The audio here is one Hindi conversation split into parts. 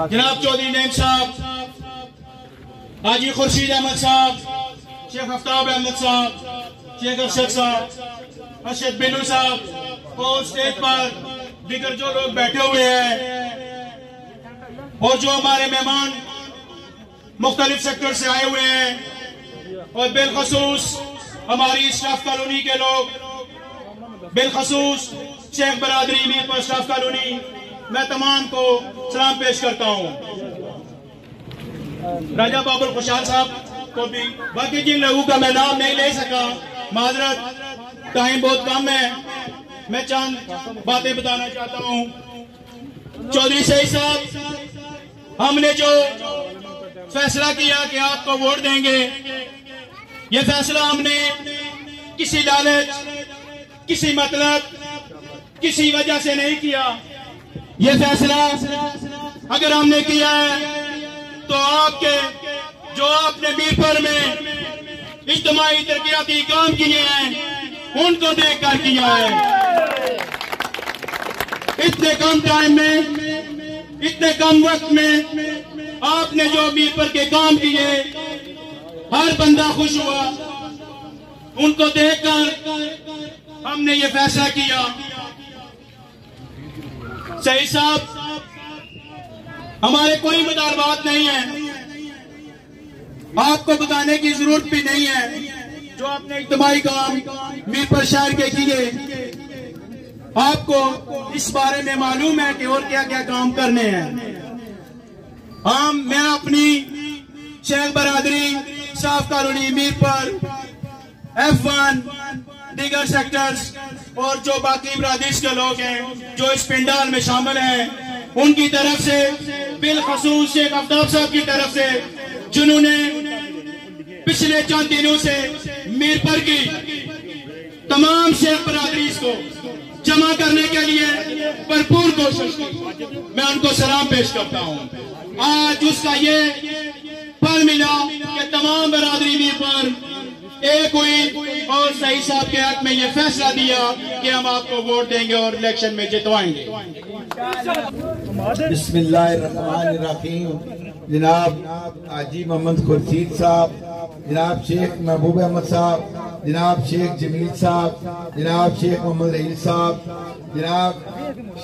जनाब चौधरी नईम साहब, हाजी खुर्शीद अहमद साहब, शेख आफ्ताब अहमद साहब, शेख अरशद साहब, अरशद बिनू साहब और स्टेज पर दिगर जो लोग बैठे हुए हैं और जो हमारे मेहमान मुख्तलिफ सेक्टर से आए हुए हैं और बिलखसूस हमारी स्टाफ कॉलोनी के लोग, बिलखसूस शेख बरादरी मीर पर स्टाफ कॉलोनी, मैं तमाम को सलाम पेश करता हूँ। राजा बाबुल खुशाल साहब को भी, बाकी जिन लोगों का मैं नाम नहीं ले सका, माजरत, टाइम बहुत कम है, मैं चंद बातें बताना चाहता हूँ। चौधरी सईद साहब, हमने जो फैसला किया कि आपको वोट देंगे, ये फैसला हमने किसी लालच, किसी मतलब, किसी वजह से नहीं किया। ये फैसला अगर हमने किया है तो आपके जो आपने मीरपुर में इज्तिमाई तरक्याती काम किए हैं उनको देखकर किया है। इतने कम टाइम में, इतने कम वक्त में आपने जो मीरपुर के काम किए, हर बंदा खुश हुआ। उनको देखकर हमने ये फैसला किया। सही साहब, हमारे कोई मुतालबात नहीं है, आपको बताने की जरूरत भी नहीं है। जो आपने इज्तिमाई काम मीरपुर शहर के किए, आपको इस बारे में मालूम है कि और क्या क्या काम करने हैं। मैं अपनी शेख बरादरी साफ कॉलोनी मीरपुर F1 दीगर सेक्टर्स और जो बाकी बरादरीज के लोग हैं जो इस पिंडाल में शामिल हैं, उनकी तरफ से, बिलखसूस शेख आफ्ताब साहब की तरफ से, जिन्होंने पिछले चंद दिनों से मीरपुर की तमाम शेख बरादरीज को जमा करने के लिए भरपूर कोशिश की, मैं उनको सलाम पेश करता हूँ। आज उसका ये फल मिला कि तमाम बरादरी मीरपुर एक हुई और सही साहब के हक में ये फैसला दिया कि हम आपको वोट देंगे और इलेक्शन में जितवाएंगे। बिस्मिल्लाहिर्रहमानिर्रहीम। जनाब हाजी मोहम्मद खुर्शीद साहब, जनाब शेख महबूब अहमद साहब, जनाब शेख जमील साहब, जनाब शेख मोहम्मद रहील साहब, जनाब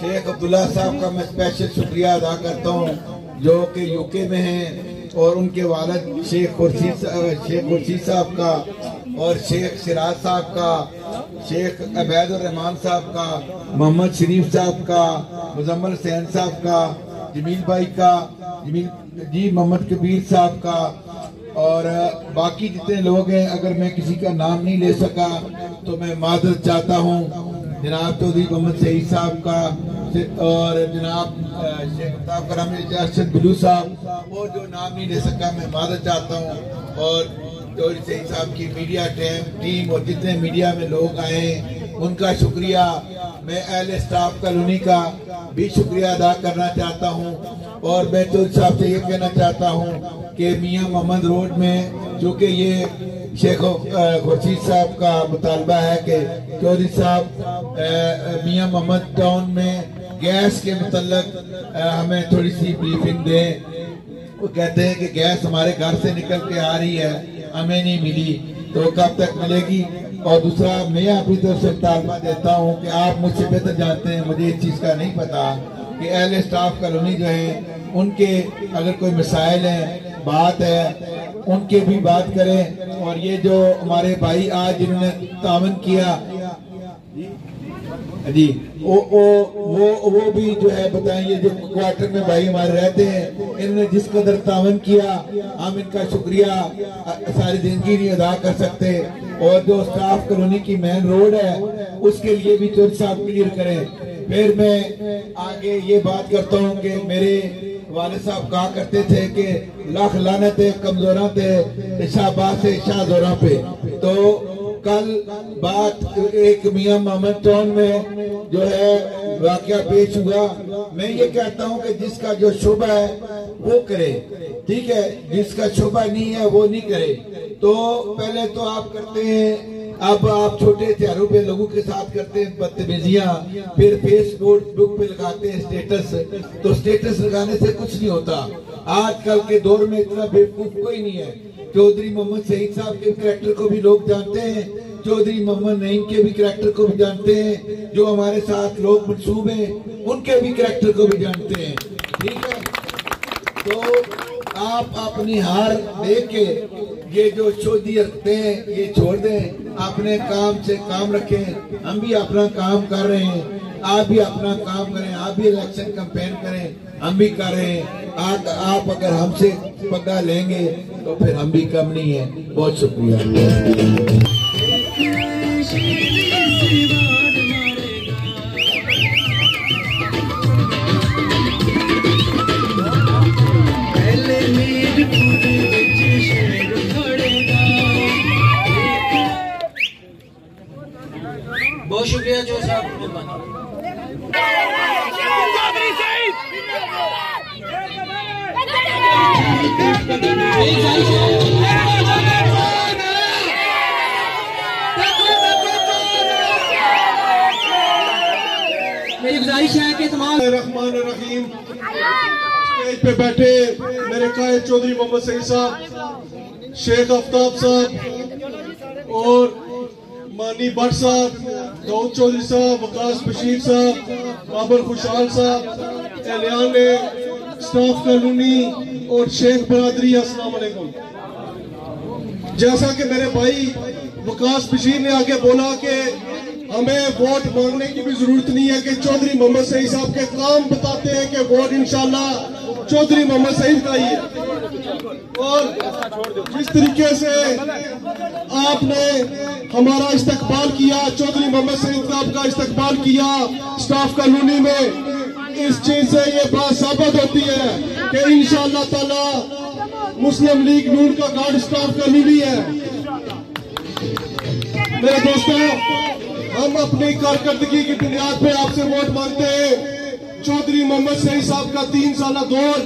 शेख अब्दुल्ला साहब का मैं स्पेशल शुक्रिया अदा करता हूँ जो कि यूके में हैं, और उनके वालिद शेख खुर्शीद साहब का और शेख सिराज साहब का, शेख अबैदुर रहमान साहब का, मोहम्मद शरीफ साहब का, मुजम्मल हुसैन साहब का, जमील भाई का, जी मोहम्मद कबीर साहब का, और बाकी जितने लोग हैं, अगर मैं किसी का नाम नहीं ले सका तो मैं माजरत चाहता हूँ। जनाब चौधरी मोहम्मद सईद साहब का और जनाब शेख अरशद बिनू साहब, और जो नाम नहीं ले सका मैं माजरत चाहता हूँ। और चौधरी सईद साहब की मीडिया टीम और जितने मीडिया में लोग आए उनका शुक्रिया। मैं अहले स्टाफ कॉलोनी का भी शुक्रिया अदा करना चाहता हूँ। और मैं चौधरी साहब से ये कहना चाहता हूँ कि मियाँ मोहम्मद रोड में, चूँकि ये शेख खुर्शीद साहब का मुतालबा है कि चौधरी साहब मियाँ मोहम्मद टाउन में गैस के मुतल्लक हमें थोड़ी सी ब्रीफिंग दें। वो कहते हैं कि गैस हमारे घर से निकल के आ रही है, हमें नहीं मिली, तो कब तक मिलेगी। और दूसरा, मैं अपनी तरफ से मुतालबा देता हूँ कि आप मुझसे बेहतर जानते हैं, मुझे इस चीज़ का नहीं पता कि अहले स्टाफ कॉलोनी जो है उनके अगर कोई मसाइल हैं, बात है, उनके भी बात करें। और ये जो हमारे भाई आज जिन्होंने तावन किया जी, वो भी जो है बताएं, ये जो क्वार्टर में भाई हमारे रहते हैं, इन्होंने जिस कदर तावन किया, हम इनका शुक्रिया सारी जिंदगी नहीं अदा कर सकते। और जो स्टाफ कॉलोनी की मेन रोड है उसके लिए भी चौधरी साहब क्लियर करें। फिर मैं आगे ये बात करता हूँ कि मेरे वालिद साहब कहा करते थे कि लाख लानत कमजोरा थे शाहबाज से शाहजोरा पे, तो कल बात एक मियां मोहम्मद टाउन में जो है वाकया पेश हुआ। मैं ये कहता हूँ कि जिसका जो शुबा है वो करे, ठीक है, जिसका शुबा नहीं है वो नहीं करे। तो पहले तो आप करते हैं, अब आप छोटे हथियारों पे लोगों के साथ करते हैं बदतमीजियां, फिर फेसबुक पे लगाते हैं स्टेटस। तो स्टेटस लगाने से कुछ नहीं होता। आजकल के दौर में इतना बेवकूफ कोई नहीं है। चौधरी मोहम्मद सईद साहब के कैरेक्टर को भी लोग जानते हैं, चौधरी मोहम्मद नईम के भी कैरेक्टर को भी जानते हैं, जो हमारे साथ लोग मंसूब हैं उनके भी कैरेक्टर को भी जानते हैं, ठीक है। तो आप अपनी हार देख के ये जो चौधरी रखते हैं ये छोड़ दें, अपने काम से काम रखें। हम भी अपना काम कर रहे हैं, आप भी अपना काम करें, आप भी इलेक्शन कैंपेन करें, हम भी कर रहे हैं। आप अगर हमसे पता लेंगे तो फिर हम भी कम नहीं है। बहुत शुक्रिया। बहुत शुक्रिया जो साहब। मेरी गुजारिश है कि तमाम रहमान रहीम स्टेज पे बैठे मेरे कायद चौधरी मोहम्मद सईद साहब, शेख आफ्ताब साहब और मानी भट्ट साहब, दाऊद चौधरी साहब, वकास बशीर साहब, बाबर खुशहाल साहब, एलियान स्टाफ कॉलोनी और शेख बरादरी, अस्सलाम वालेकुम। जैसा कि मेरे भाई वकास बशीर ने आगे बोला कि हमें वोट मांगने की भी जरूरत नहीं है कि चौधरी मोहम्मद सईद साहब के काम बताते हैं कि वोट इंशाल्लाह चौधरी मोहम्मद सईद का ही है। और जिस तरीके से आपने हमारा इस्तकबाल किया, चौधरी मोहम्मद सईद साहब का इस्तकबाल किया स्टाफ कॉलोनी में, इस चीज से ये बात साबित होती है कि इंशाअल्लाह ताला मुस्लिम लीग नून का गार्ड स्टाफ कॉलोनी है। मेरे दोस्तों, हम अपनी कारकर्दगी की बुनियाद पे आपसे वोट मांगते हैं। चौधरी मोहम्मद सईद साहब का 3 साल दौर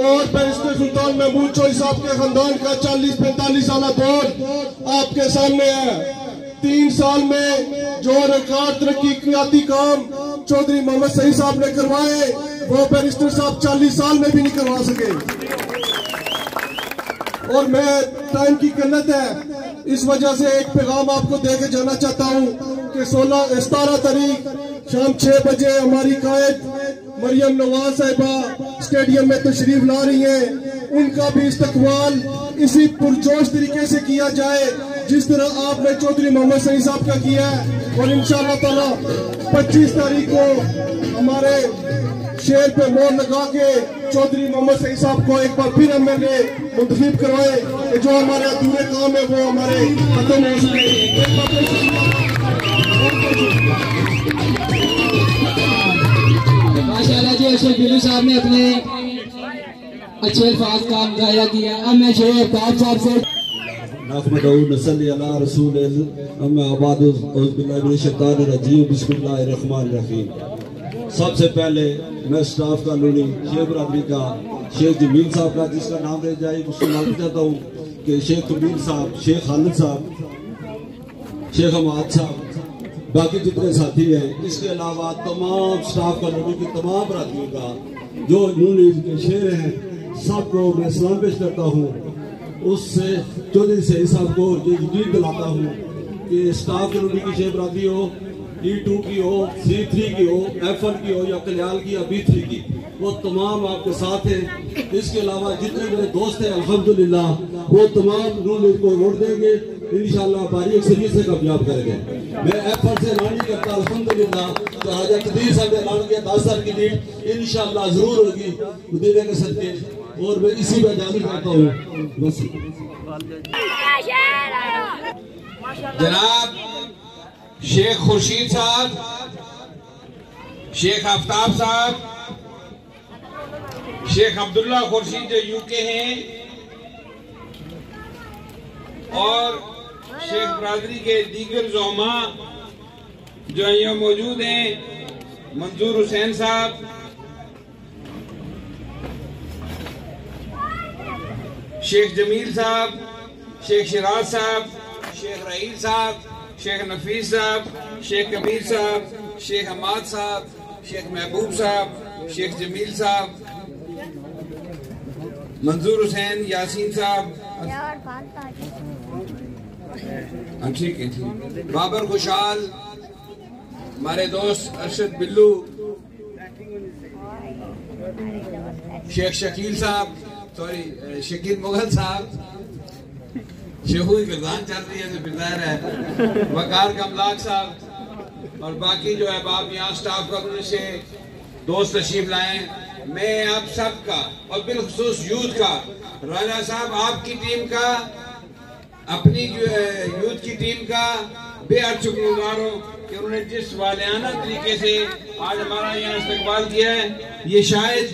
और बैरिस्टर सुल्तान महमूद चौधरी साहब के खानदान का 40-45 साल दौर आपके सामने है। 3 साल में जो रिकॉर्ड तरक्की काम चौधरी मोहम्मद सईद साहब ने करवाए वो बैरिस्टर साहब 40 साल में भी नहीं करवा सके। और मैं टाइम की किल्लत है, इस वजह से एक पैगाम आपको देके जाना चाहता हूँ कि 17 तारीख शाम 6 बजे हमारी कायद मरियम नवाज साहिबा स्टेडियम में तशरीफ ला रही हैं। उनका भी इस्तकबाल इसी पुरजोश तरीके से किया जाए जिस तरह आपने चौधरी मोहम्मद सईद साहब का किया है। और इंशाअल्लाह ताला 25 तारीख को हमारे शेर पे मोहर लगा के चौधरी मोहम्मद सईद साहब को एक बार फिर एमएलए मुंतखब करवाए कि जो हमारे अधूरे काम है वो हमारे खत्म हो सके। माशाल्लाह जी, अशरफ बिल्लू साहब ने अपने अच्छे अल्फाज का मुजाहिरा किया। अब मैं शेख आफ्ताब साहब से सबसे पहले मैं स्टाफ कॉलोनी शेख बरादरी का शेख जमील साहब का जिसका नाम रह जाए उसको नाम चाहता हूँ कि शेख कबीर साहब, शेख खालिद साहब, शेख हमाद साहब, बाकी जितने साथी हैं, इसके अलावा तमाम स्टाफ कॉलोनी की तमाम बरादरियों का जो नून के शेर हैं सबको मैं सलाम पेश करता हूँ। उससे चौधरी सईद साहब को ये यकीन दिलाता हूँ कि स्टाफ कॉलोनी की शेख बरादरी हो, E2 की हो, C3 की हो, F1 की हो या कल्याण की या B3 की, वो तमाम आपके साथ हैं। इसके अलावा जितने मेरे दोस्त हैं अल्हम्दुलिल्लाह वो तमाम नून लीग को वोट देंगे, इंशाअल्लाह भारी अक्सरियत से कामयाब करेंगे। मैं F1 से ऐलान नहीं करता, अल्हम्दुलिल्लाह तो हाजा कदीर साहब ने ऐलान किया 10 साल की लीड इंशाअल्लाह जरूर होगी मदीने के सदके, और मैं इसी में जानी करता हूँ। बस जनाब शेख खुर्शीद साहब, शेख आफ्ताब साहब, शेख अब्दुल्ला खुर्शीद जो यूके हैं, और शेख बरादरी के दीगर ज़ोमा जो यहाँ मौजूद हैं, मंजूर हुसैन साहब, शेख जमील साहब, शेख शिराज साहब, शेख रहील साहब, शेख नफीस साहब, शेख कबीर साहब, शेख हमाद साहब, शेख महबूब साहब, शेख जमील साहब, मंजूर हुसैन, यासीन साहब, ठीक है, ठीक, बाबर खुशहाल, हमारे दोस्त अरशद बिल्लू, शेख शकील साहब, सॉरी शकील मुगल साहब, शेहू किरदान चल रही है तो किरदार है, वकार कमलाक साहब और बाकी जो है आप यहाँ स्टाफ का से दोस्त तशरीफ लाए। मैं आप सबका और बिलखुसूस यूथ का, राजा साहब आपकी टीम का, अपनी जो है यूथ की टीम का बेहद शुक्रगुजार हूँ कि उन्होंने जिस वालियाना तरीके से आज हमारा यहाँ इस्तकबाल किया है, ये शायद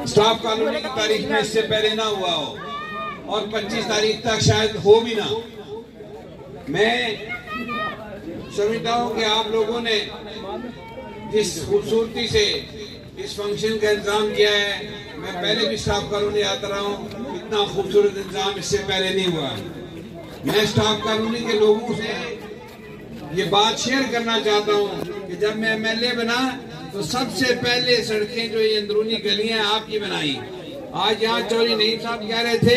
स्टाफ कॉलोनी की तारीख में इससे पहले ना हुआ हो और 25 तारीख तक शायद हो भी ना। मैं समझता हूँ कि आप लोगों ने जिस खूबसूरती से इस फंक्शन का इंतजाम किया है, मैं पहले भी स्टाफ कॉलोनी आता रहा हूँ, इतना खूबसूरत इंतजाम इससे पहले नहीं हुआ। मैं स्टाफ कॉलोनी के लोगों से ये बात शेयर करना चाहता हूँ कि जब मैं MLA बना तो सबसे पहले सड़कें जो ये अंदरूनी गलियां आपकी बनाई। आज यहाँ चौधरी नईम साहब कह रहे थे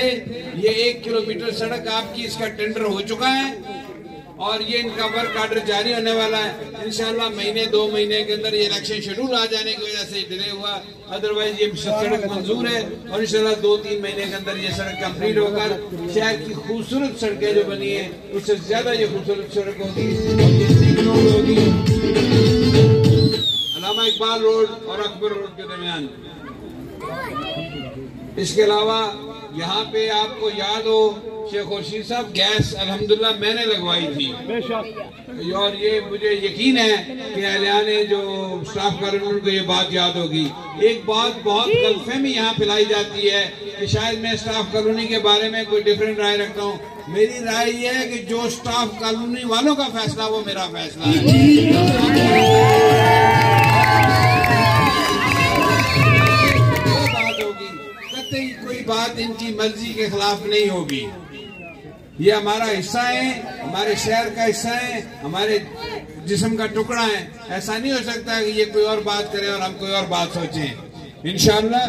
ये 1 किलोमीटर सड़क आपकी, इसका टेंडर हो चुका है और ये इनका वर्क आर्डर जारी होने वाला है। इंशाल्लाह महीने 2 महीने के अंदर ये इलेक्शन शेड्यूल आ जाने की वजह से डिले हुआ, अदरवाइज ये सड़क मंजूर है और इंशाल्लाह 2-3 महीने के अंदर ये सड़क कंप्लीट होकर शहर की खूबसूरत सड़कें जो बनी है उससे ज्यादा ये खूबसूरत सड़क होगी अल्लामा इकबाल रोड और अकबर रोड के दरमियान। इसके अलावा यहाँ पे आपको याद हो शेख खुर्शीद साहब, गैस अल्हम्दुलिल्लाह मैंने लगवाई थी और ये मुझे यकीन है कि अहलियाने जो स्टाफ कर रहे हैं उनको ये बात याद होगी। एक बात बहुत गलतफहमी यहाँ फैलाई जाती है कि शायद मैं स्टाफ कॉलोनी के बारे में कोई डिफरेंट राय रखता हूँ। मेरी राय ये है कि जो स्टाफ कॉलोनी वालों का फैसला वो मेरा फैसला है। कोई बात इनकी मर्जी के खिलाफ नहीं होगी। ये हमारा हिस्सा है, हमारे शहर का हिस्सा है, हमारे जिस्म का टुकड़ा है। ऐसा नहीं हो सकता कि ये कोई और बात करे और हम कोई और बात सोचें। इंशाअल्लाह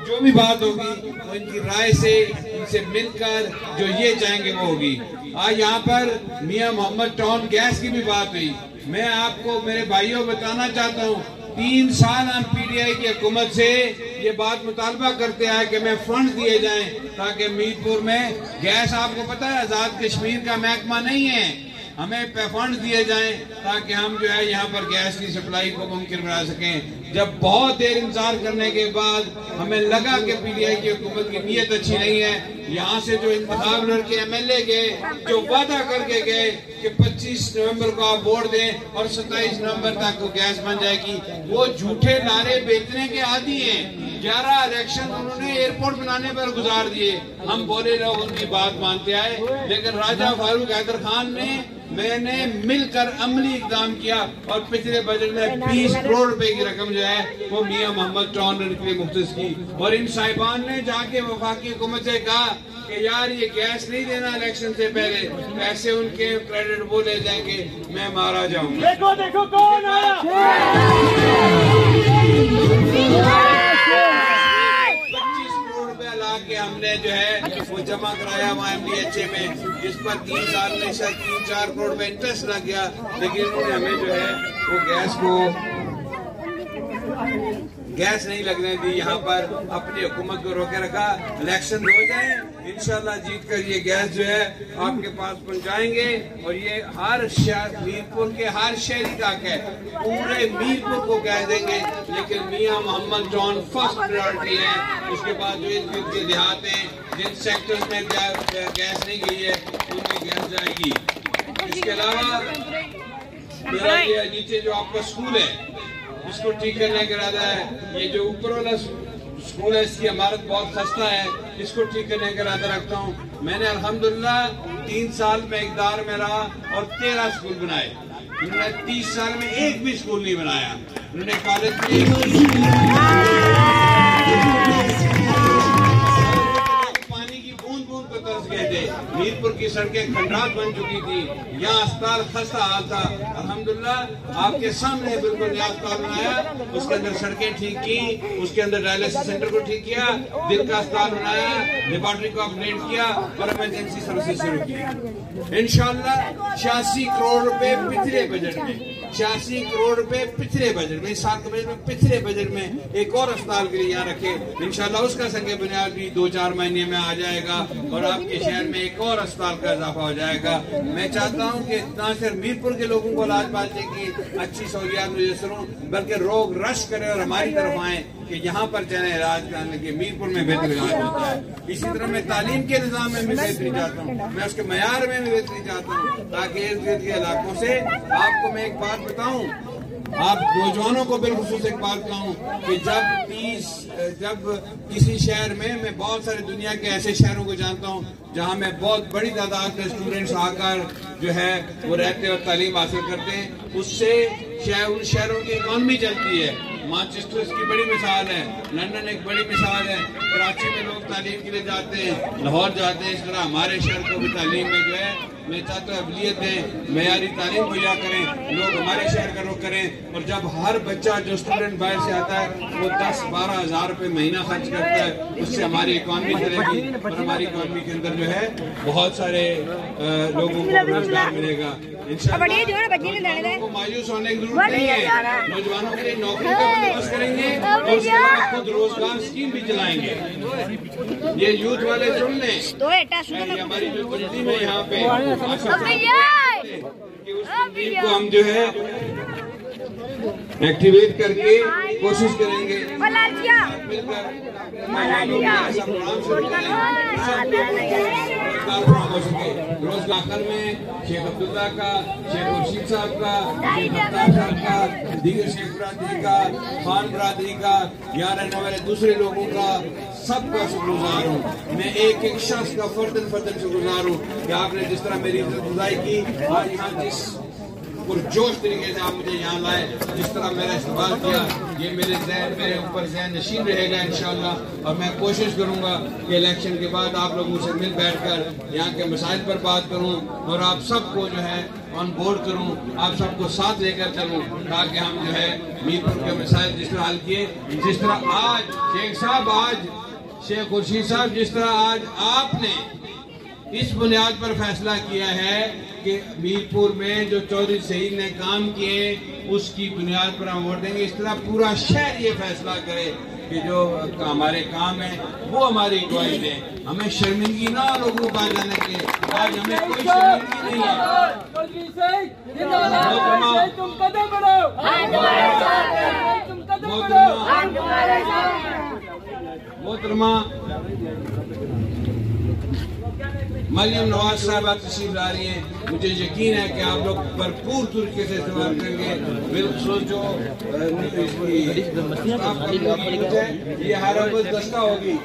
जो भी बात होगी वो इनकी राय से, इनसे मिलकर जो ये चाहेंगे वो होगी। आज यहाँ पर मियां मोहम्मद टाउन गैस की भी बात हुई। मैं आपको मेरे भाइयों बताना चाहता हूँ 3 साल हम PTI की हुकूमत से ये बात मुतालबा करते आए कि मैं फंड दिए जाएं ताकि मीरपुर में गैस, आपको पता है आजाद कश्मीर का महकमा नहीं है, हमें फंड दिए जाएं ताकि हम जो है यहाँ पर गैस की सप्लाई को मुमकिन बना सकें। जब बहुत देर इंतजार करने के बाद हमें लगा कि PTI की हुकूमत की नीयत अच्छी नहीं है, यहाँ से जो इंतखाब लड़के MLA गए जो वादा करके गए कि 25 नवंबर को आप वोट दें और 27 नवंबर तक वो गैस बन जाएगी, वो झूठे नारे बेचने के आदी हैं। 11 इलेक्शन उन्होंने एयरपोर्ट बनाने पर गुजार दिए, हम बोले लोग उनकी बात मानते आए, लेकिन राजा फारूक हैदर खान ने मैंने मिलकर अमली इकदाम किया और पिछले बजट में 20 करोड़ रुपए की रकम जो है वो मियां मोहम्मद टाउन के लिए मुख्तस की। और इन साहिबान ने जाके वफाकी हुकूमत से कहा कि यार ये गैस नहीं देना इलेक्शन से पहले, पैसे उनके क्रेडिट वो ले जाएंगे, मैं मारा जाऊंगा। देखो देखो कौन आया। 25 करोड़ रुपया ला के हमने जो है वो जमा कराया MDHA में, जिस पर 3 साल में शायद 3-4 करोड़ रुपए इंटरेस्ट लग गया, लेकिन उन्होंने हमें जो है वो गैस नहीं लगने दी। यहाँ पर अपनी हुकूमत को रोके रखा। इलेक्शन हो जाए इंशाल्लाह जीत कर ये गैस जो है आपके पास पहुँचाएंगे और ये हर शहर मीरपुर के हर शहरी का है, पूरे मीरपुर को कह देंगे। लेकिन मियां मोहम्मद टाउन फर्स्ट प्रायोरिटी है, उसके बाद जो इर्द गिर्द के देहात हैं जिन सेक्टर्स में गैस नहीं गई है उनमें गैस जाएगी। इसके अलावा मेरा ये नीचे जो आपका स्कूल है इसको ठीक करने का इरादा है। ये जो ऊपर वाला स्कूल है, इसकी इमारत बहुत खस्ता है, इसको ठीक करने का इरादा रखता हूँ। मैंने अल्हम्दुलिल्लाह 3 साल में इक़्तिदार में रहा और 13 स्कूल बनाए। उन्होंने 30 साल में एक भी स्कूल नहीं बनाया। उन्होंने कॉलेज पानी की बूंद बूंद पर तरस गए थे। मीरपुर की सड़कें खंडात बन चुकी थी, यहाँ अस्पताल खस्ता हाल था। अल्हम्दुलिल्लाह आपके सामने बिल्कुल नया अस्पताल बनाया, उसके अंदर सड़कें ठीक की, उसके अंदर डायलिसिस सेंटर को ठीक किया, दिल का अस्पताल बनाया, लेबोरेटरी को अपग्रेड किया और इमरजेंसी सर्विसेज शुरू की। इंशाअल्लाह 86 करोड़ रुपए पिछले बजट में, 86 करोड़ रुपए पिछले बजट में, इस साल के बजट में, पिछले बजट में एक और अस्पताल के लिए यहाँ रखे। इंशाअल्लाह उसका संगे बुनियाद भी 2-4 महीने में आ जाएगा और आपके शहर में एक और अस्पताल का इजाफा हो जाएगा। मैं चाहता हूँ कि न सिर्फ मीरपुर के लोगों को इलाज पाने की अच्छी सहूलियात मुयसर हों, बल्कि लोग रश करें और हमारी तरफ आए कि यहाँ पर चले इलाज कराने के। मीरपुर में बेहतर इलाज होता है। इसी तरह मैं तालीम के निज़ाम में भी बेहतरी चाहता हूँ, मैं उसके मयार में भी बेहतरी चाहता हूँ, ताकि इर्द गिर्द के इलाकों से आपको मैं एक बात बताऊँ, आप नौजवानों को बिलखुसूस एक बात कहूँ कि जब किसी शहर में, मैं बहुत सारे दुनिया के ऐसे शहरों को जानता हूँ जहाँ में बहुत बड़ी तादाद में स्टूडेंट्स आकर जो है वो रहते और तालीम हासिल करते हैं, उससे उन शहरों की इकॉनमी चलती है। मैनचेस्टर इसकी बड़ी मिसाल है, लंदन एक बड़ी मिसाल है, कराची में लोग तालीम के लिए जाते हैं, लाहौर जाते हैं। इस तरह हमारे शहर को भी तालीम में जो है मैं चाहता हूँ अहलियत दें, मयारी तालीम मुहैया करें, लोग हमारे शहर का रुख करें। और जब हर बच्चा जो स्टूडेंट बाहर से आता है वो 10-12 हज़ार रुपये महीना खर्च करता है, उससे हमारी इकॉनमी चलेगी और हमारी इकॉनमी के अंदर जो है बहुत सारे लोगों को रोजगार मिलेगा। इंशाअल्लाह को मायूस होने की जरूरत नहीं है, नौजवानों के लिए नौकरी का बंदोबस्त करेंगे और उसके बाद खुद रोजगार स्कीम भी चलाएंगे। ये यूथ वाले सुन लें, हमारी जो तंजीम है यहाँ पे कि उस तंजीम को हम जो है एक्टिवेट करके कोशिश करेंगे मिलकर रोजगार में शेख अब्दुल्ला का, शेख खुर्शीद साहब का, शेख अफ्ताब साहब का, दीगर शेख बरादरी का, खान बरादरी का, यहाँ रहने वाले दूसरे लोगों का, सबका शुक्रगुजार हूँ। मैं एक एक शख्स का फर्दन शुक्रगुजार हूँ कि आपने जिस तरह मेरी इज्जतगुजारी की और यहाँ जिस पुरजोश तरीके से आप मुझे यहाँ लाए, जिस तरह मेरा इस्तेमाल किया, ये मेरे ऊपर ज़हन नशीन रहेगा इंशाअल्लाह। और मैं कोशिश करूँगा कि इलेक्शन के बाद आप लोगों से मिल बैठकर यहाँ के मसाइल पर बात करूँ और आप सबको जो है ऑन बोर्ड करूँ, आप सबको साथ लेकर चलूँ, ताकि हम जो है मीरपुर के मसाइल जिस तरह हल किए, जिस तरह आज शेख साहब, आज शेख खुर्शीद साहब, जिस तरह आज आपने इस बुनियाद पर फैसला किया है कि मीरपुर में जो चौधरी सईद ने काम किए उसकी बुनियाद पर हम वोट देंगे, इस तरह पूरा शहर ये फैसला करे कि जो हमारे काम है वो हमारी गवाही दें। हमें शर्मिंदगी ना लोगों का जाने के, आज हमें कोई शर्मिंदगी नहीं है। मोहतरमा मरियम नवाज साहब आप तशरीफ ला रही हैं, मुझे यकीन है कि आप लोग भरपूर तरीके से इस्तेमाल करेंगे। बिल्कुल जो ये हर दस्ता होगी